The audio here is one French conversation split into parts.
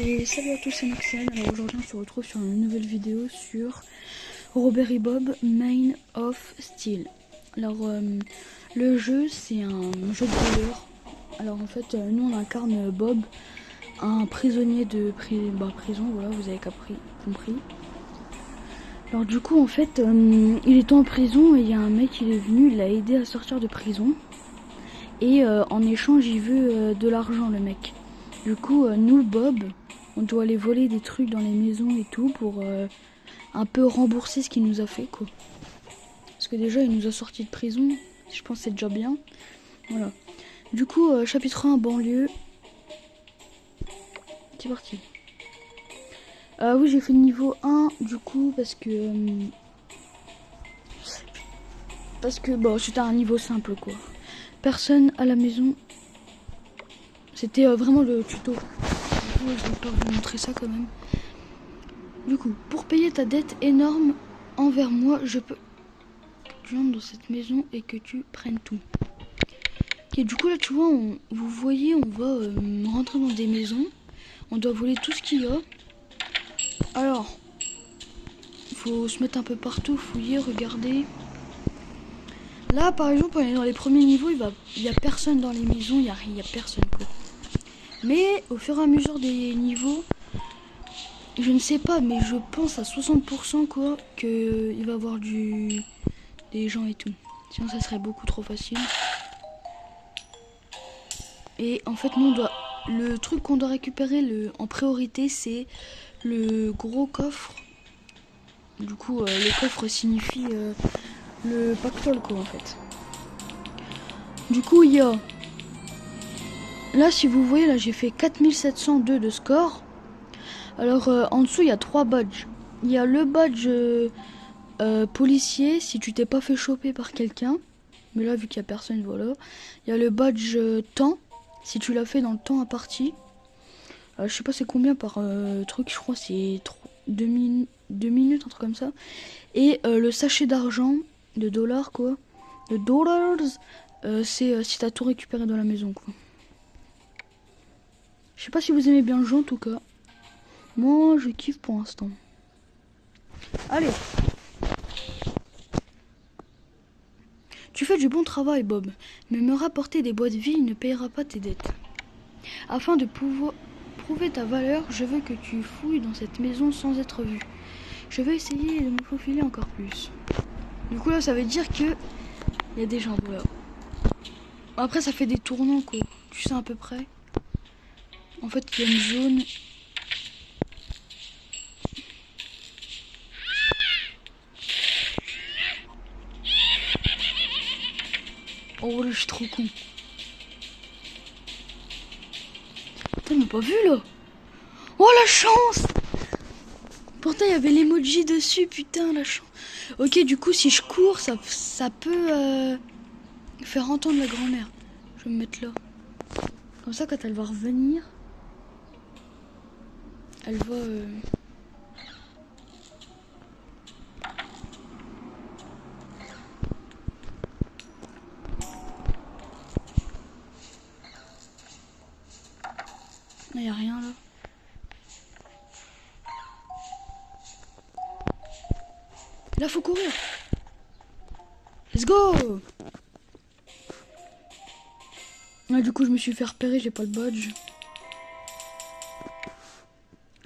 Et salut à tous, c'est Maxime. Alors aujourd'hui on se retrouve sur une nouvelle vidéo sur Robert et Bob Mine of Steel. Alors le jeu c'est un jeu de voleur. Alors en fait nous on incarne Bob, un prisonnier de prison, voilà, vous avez compris. Alors du coup en fait il était en prison et il y a un mec il est venu, il l'a aidé à sortir de prison. Et en échange il veut de l'argent le mec. Du coup nous Bob, on doit aller voler des trucs dans les maisons et tout pour un peu rembourser ce qu'il nous a fait quoi. Parce que déjà il nous a sorti de prison, je pense que c'est déjà bien. Voilà. Du coup chapitre 1 banlieue. C'est parti. Oui j'ai fait le niveau 1 du coup parce que bon c'était un niveau simple quoi. Personne à la maison. C'était vraiment le tuto. Je vais pas vous montrer ça quand même. Du coup, pour payer ta dette énorme envers moi, je peux que tu entres dans cette maison et que tu prennes tout. Ok, du coup là tu vois, vous voyez, on va rentrer dans des maisons. On doit voler tout ce qu'il y a. Alors, il faut se mettre un peu partout, fouiller, regarder. Là par exemple, on est dans les premiers niveaux, il y a personne dans les maisons, il y a personne quoi. Mais au fur et à mesure des niveaux, je ne sais pas, mais je pense à 60% quoi, qu'il va y avoir des gens et tout. Sinon ça serait beaucoup trop facile. Et en fait nous le truc qu'on doit récupérer en priorité c'est le gros coffre. Du coup le coffre signifie le pactole quoi en fait. Du coup il y a... Là si vous voyez là j'ai fait 4702 de score. Alors en dessous il y a 3 badges. Il y a le badge policier si tu t'es pas fait choper par quelqu'un. Mais là vu qu'il y a personne voilà. Il y a le badge temps si tu l'as fait dans le temps imparti. Je sais pas c'est combien par truc, je crois c'est 2 minutes, un truc comme ça. Et le sachet d'argent, de dollars quoi. De dollars, c'est si t'as tout récupéré dans la maison quoi. Je sais pas si vous aimez bien le jeu en tout cas. Moi je kiffe pour l'instant. Allez. Tu fais du bon travail Bob, mais me rapporter des boîtes vides ne payera pas tes dettes. Afin de pouvoir prouver ta valeur, je veux que tu fouilles dans cette maison sans être vu. Je vais essayer de me faufiler encore plus. Du coup là ça veut dire que il y a des gens voilà. Après ça fait des tournants quoi. Tu sais à peu près. En fait il y a une zone. Oh là je suis trop con. Putain il m'a pas vu là. Oh la chance. Pourtant il y avait l'emoji dessus, putain la chance. Ok du coup si je cours ça peut faire entendre la grand-mère. Je vais me mettre là. Comme ça quand elle va revenir, elle va... Il n'y a rien là. Là faut courir. Let's go. Ah, du coup je me suis fait repérer, j'ai pas le badge.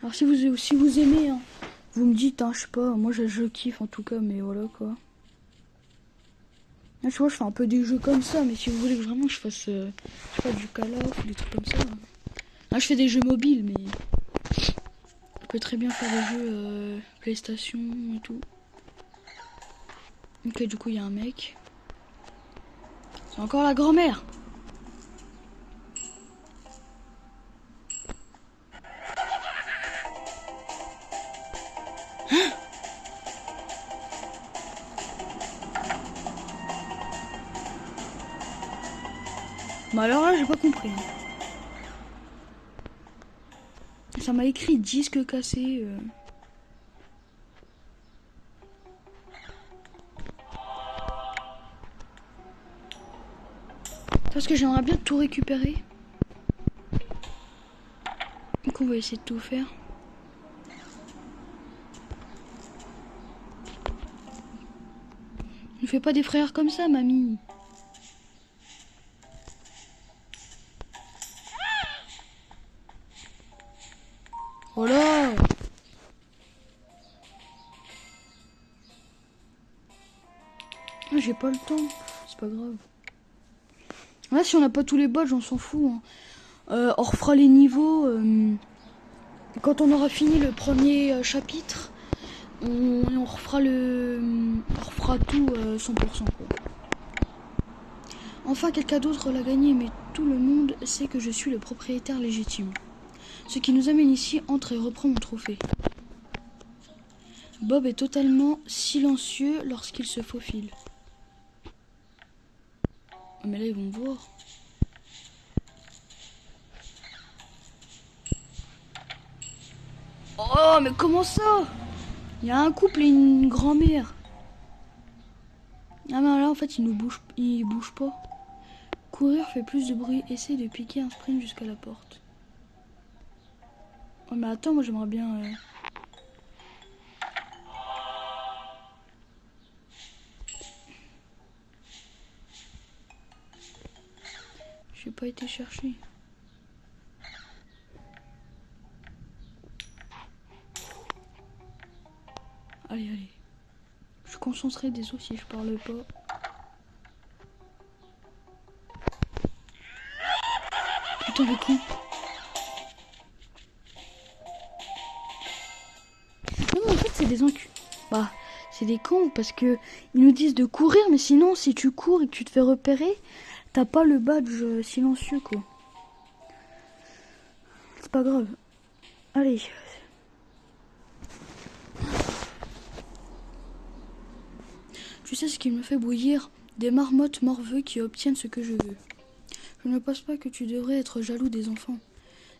Alors si vous aimez, hein, vous me dites, hein, je sais pas, moi je kiffe en tout cas, mais voilà quoi. Là tu vois je fais un peu des jeux comme ça, mais si vous voulez que vraiment je fasse, je sais pas, du Call of ou des trucs comme ça. Là je fais des jeux mobiles, mais je peux très bien faire des jeux PlayStation et tout. Ok du coup il y a un mec. C'est encore la grand-mère. Bah alors là j'ai pas compris. Ça m'a écrit disque cassé. Parce que j'aimerais bien tout récupérer. Donc on va essayer de tout faire. Ne fais pas des frères comme ça, mamie. Oh là! Ah, j'ai pas le temps. C'est pas grave. Là, si on n'a pas tous les badges, on s'en fout. Hein. On refera les niveaux. Quand on aura fini le premier chapitre, on refera on refera tout 100%. Quoi. Enfin, quelqu'un d'autre l'a gagné, mais tout le monde sait que je suis le propriétaire légitime. Ce qui nous amène ici, entre et reprend mon trophée. Bob est totalement silencieux lorsqu'il se faufile. Oh, mais là, ils vont me voir. Oh, mais comment ça? Il y a un couple et une grand-mère. Ah, mais là, en fait, ils bougent pas. Courir fait plus de bruit. Essaye de piquer un sprint jusqu'à la porte. Oh, mais attends, moi, j'aimerais bien... J'ai pas été chercher. Allez, allez. Je suis concentré, désolé si je parle pas. Putain, le con. Non, mais en fait, c'est des enculés. Bah, c'est des cons parce que ils nous disent de courir, mais sinon, si tu cours et que tu te fais repérer, t'as pas le badge silencieux, quoi. C'est pas grave. Allez. Tu sais ce qui me fait bouillir? Des marmottes morveux qui obtiennent ce que je veux. Je ne pense pas que tu devrais être jaloux des enfants.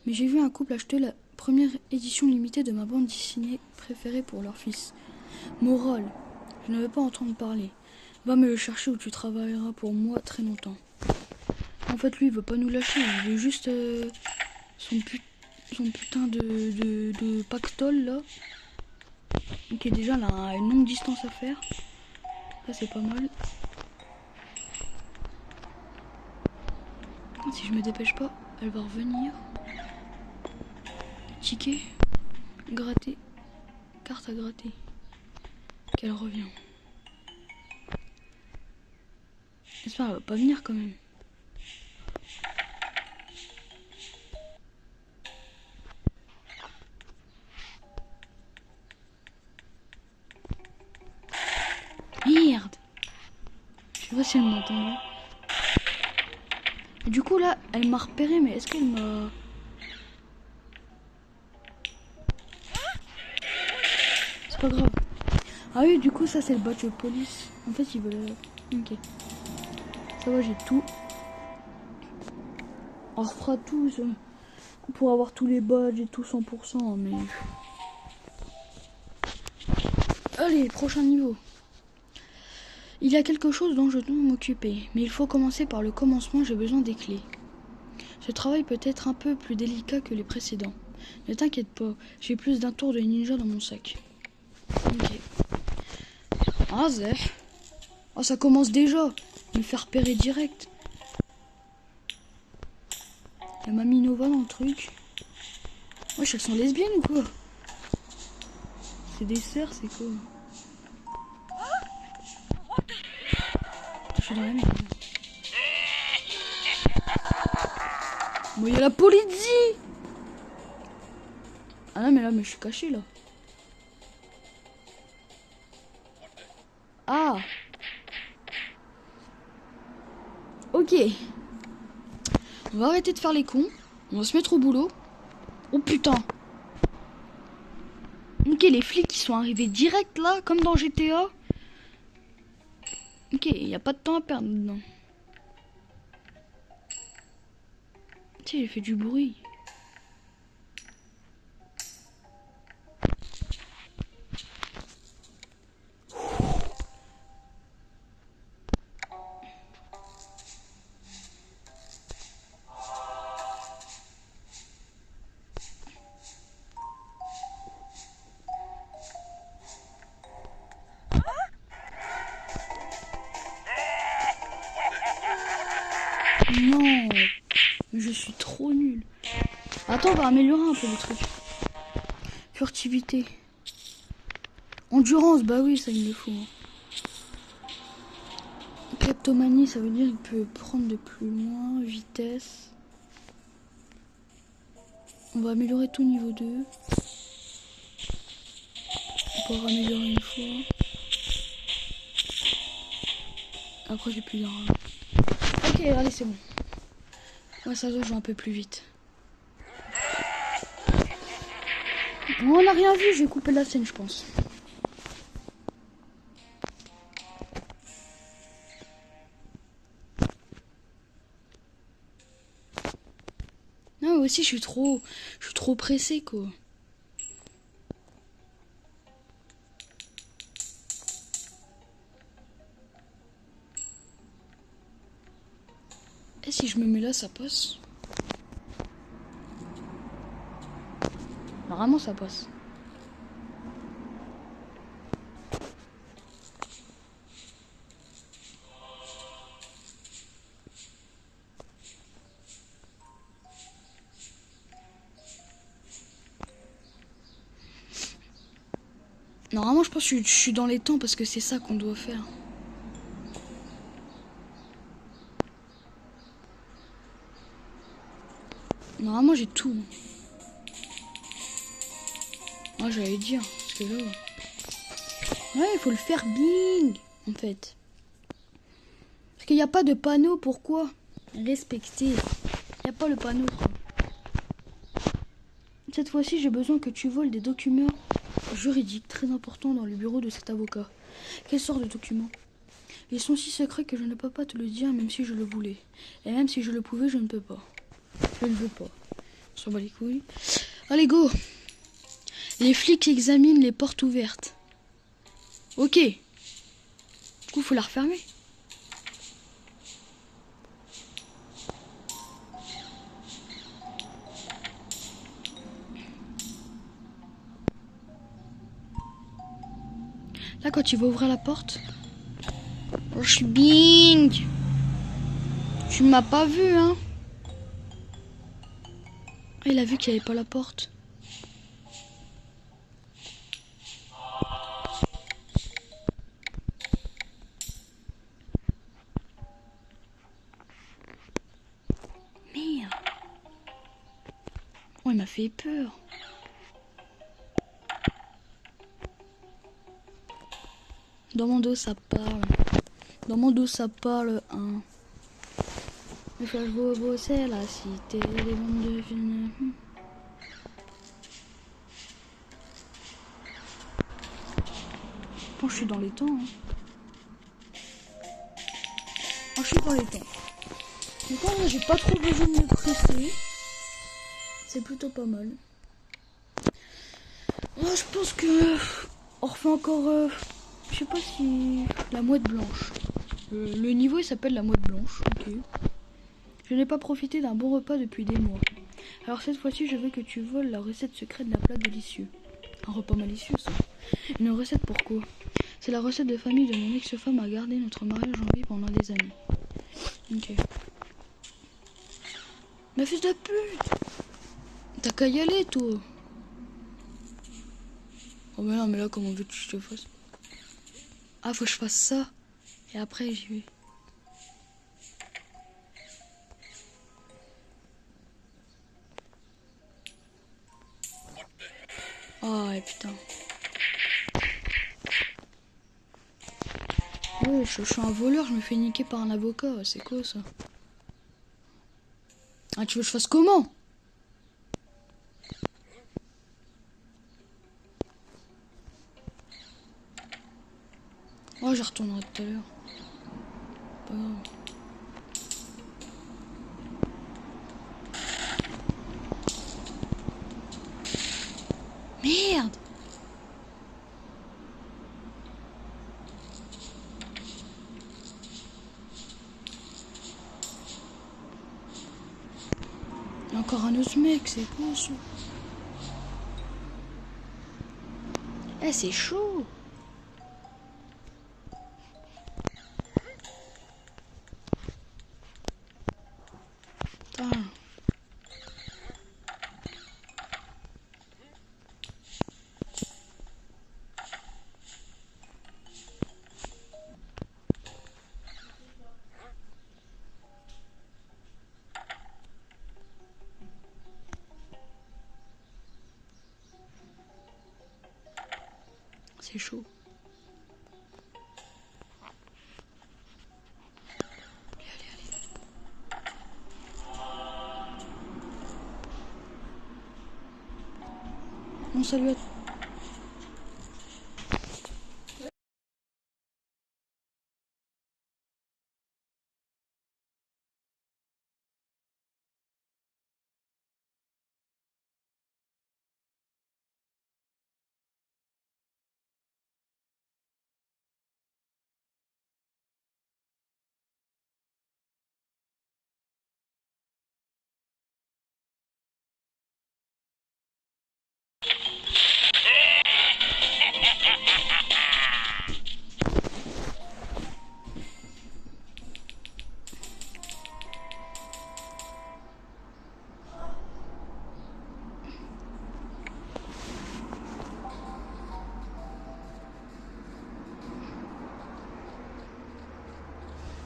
Mais j'ai vu un couple acheter la première édition limitée de ma bande dessinée préférée pour leur fils. Morale, je ne veux pas entendre parler. Va me le chercher ou tu travailleras pour moi très longtemps. En fait, lui, il veut pas nous lâcher. Il veut juste son putain de pactole, là. Ok, déjà, là, a une longue distance à faire. Ça, c'est pas mal. Si je me dépêche pas, elle va revenir. Ticket. Gratter. Carte à gratter. Qu'elle revient. J'espère qu'elle va pas venir quand même. Merde! Je sais pas si elle m'entendait. Du coup là, elle m'a repéré, mais est-ce qu'elle m'a... C'est pas grave. Ah oui, du coup ça c'est le badge police. En fait ils veulent... Ok. Ça va, j'ai tout. On refera tout pour avoir tous les badges et tout 100%, mais... Allez, prochain niveau. Il y a quelque chose dont je dois m'occuper, mais il faut commencer par le commencement, j'ai besoin des clés. Ce travail peut être un peu plus délicat que les précédents. Ne t'inquiète pas, j'ai plus d'un tour de ninja dans mon sac. Ok. Ah zé. Oh, ça commence déjà. Me faire repérer direct. Il y a Mamie Nova dans le truc. Wesh, elles sont lesbiennes ou quoi? C'est des sœurs, c'est quoi? Je suis dans la merde. Bon, il y a la police. Ah non, mais là, mais je suis caché là. Ah. Ok. On va arrêter de faire les cons. On va se mettre au boulot. Oh putain. Ok, les flics qui sont arrivés direct là, comme dans GTA. Ok, il n'y a pas de temps à perdre dedans. Tu sais, j'ai fait du bruit. Non, mais je suis trop nul. Attends, on va améliorer un peu le truc. Furtivité. Endurance, bah oui, ça il le faut. Kleptomanie, ça veut dire qu'il peut prendre de plus loin. Vitesse. On va améliorer tout niveau 2. On pourra améliorer une fois. Après j'ai plus d'armes. Ok, allez, c'est bon. Ouais, ça se joue un peu plus vite. Bon, on n'a rien vu, j'ai coupé la scène, je pense. Non, mais aussi je suis trop pressé, quoi. Et si je me mets là, ça passe? Normalement, ça passe. Normalement, je pense que je suis dans les temps parce que c'est ça qu'on doit faire. Normalement, j'ai tout. Moi, j'allais dire. Parce que là... Ouais, il faut le faire bing, en fait. Parce qu'il n'y a pas de panneau, pourquoi? Respecter. Il n'y a pas le panneau, quoi. Cette fois-ci, j'ai besoin que tu voles des documents juridiques très importants dans le bureau de cet avocat. Quelle sorte de documents? Ils sont si secrets que je ne peux pas te le dire, même si je le voulais. Et même si je le pouvais, je ne peux pas. Je ne veux pas. On s'en bat les couilles. Allez, go! Les flics examinent les portes ouvertes. Ok. Du coup, faut la refermer. Là, quand tu vas ouvrir la porte... Oh, je suis bing! Tu m'as pas vu, hein? Il a vu qu'il n'y avait pas la porte. Merde. Oh, il m'a fait peur. Dans mon dos, ça parle. Dans mon dos, ça parle, hein. Le flash bobo, c'est la cité des mondes de films. Bon, je suis dans les temps, hein. Oh, je suis dans les temps. Donc, en vrai, j'ai pas trop besoin de me presser. C'est plutôt pas mal. Oh, je pense que... On refait encore... je sais pas si... La mouette blanche. Le niveau, il s'appelle la mouette blanche. Ok. Je n'ai pas profité d'un bon repas depuis des mois. Alors cette fois-ci, je veux que tu voles la recette secrète d'un plat délicieux. Un repas malicieux, ça. Une recette pour quoi? C'est la recette de famille de mon ex-femme à garder notre mariage en vie pendant des années. Ok. Mais fils de pute! T'as qu'à y aller, toi! Oh mais non, mais là, comment veux-tu que je te fasse? Ah, faut que je fasse ça. Et après, j'y vais. Oh, et putain. Ouais, je suis un voleur, je me fais niquer par un avocat. C'est quoi, ça? Ah, tu veux que je fasse comment? Oh, j'y retournerai tout à l'heure. Pas grave. Merde! Il y a encore un autre mec, c'est quoi ça? Eh, c'est chaud! c'est chaud. Allez. Bon, salut à tous.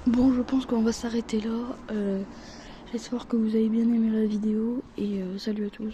Bon, je pense qu'on va s'arrêter là. J'espère que vous avez bien aimé la vidéo et salut à tous.